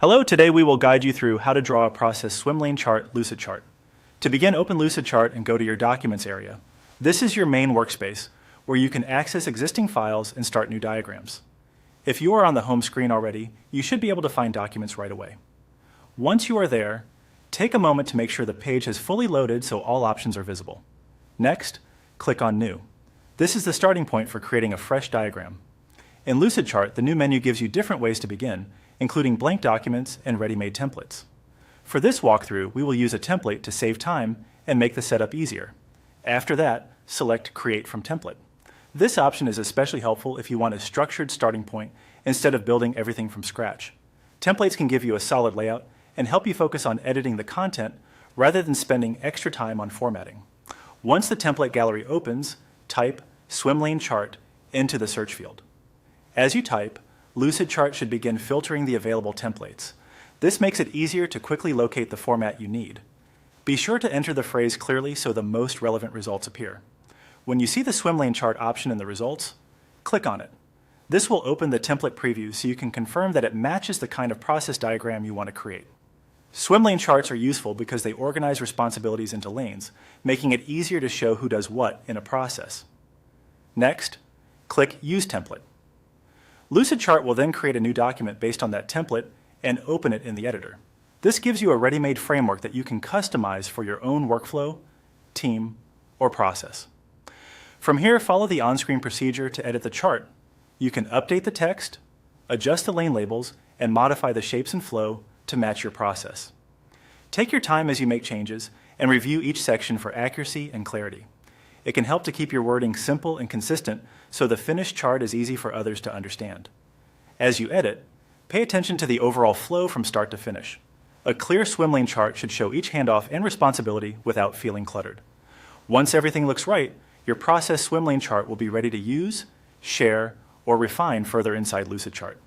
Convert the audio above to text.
Hello, today we will guide you through how to draw a process Swimlane chart Lucidchart. To begin, open Lucidchart and go to your Documents area. This is your main workspace, where you can access existing files and start new diagrams. If you are on the home screen already, you should be able to find documents right away. Once you are there, take a moment to make sure the page has fully loaded so all options are visible. Next, click on New. This is the starting point for creating a fresh diagram. In Lucidchart, the new menu gives you different ways to begin, including blank documents and ready-made templates. For this walkthrough, we will use a template to save time and make the setup easier. After that, select Create from Template. This option is especially helpful if you want a structured starting point instead of building everything from scratch. Templates can give you a solid layout and help you focus on editing the content rather than spending extra time on formatting. Once the template gallery opens, type Swimlane Chart into the search field. As you type, Lucidchart should begin filtering the available templates. This makes it easier to quickly locate the format you need. Be sure to enter the phrase clearly so the most relevant results appear. When you see the Swimlane chart option in the results, click on it. This will open the template preview so you can confirm that it matches the kind of process diagram you want to create. Swimlane charts are useful because they organize responsibilities into lanes, making it easier to show who does what in a process. Next, click Use Template. Lucidchart will then create a new document based on that template and open it in the editor. This gives you a ready-made framework that you can customize for your own workflow, team, or process. From here, follow the on-screen procedure to edit the chart. You can update the text, adjust the lane labels, and modify the shapes and flow to match your process. Take your time as you make changes and review each section for accuracy and clarity. It can help to keep your wording simple and consistent so the finished chart is easy for others to understand. As you edit, pay attention to the overall flow from start to finish. A clear Swimlane chart should show each handoff and responsibility without feeling cluttered. Once everything looks right, your process Swimlane chart will be ready to use, share, or refine further inside Lucidchart.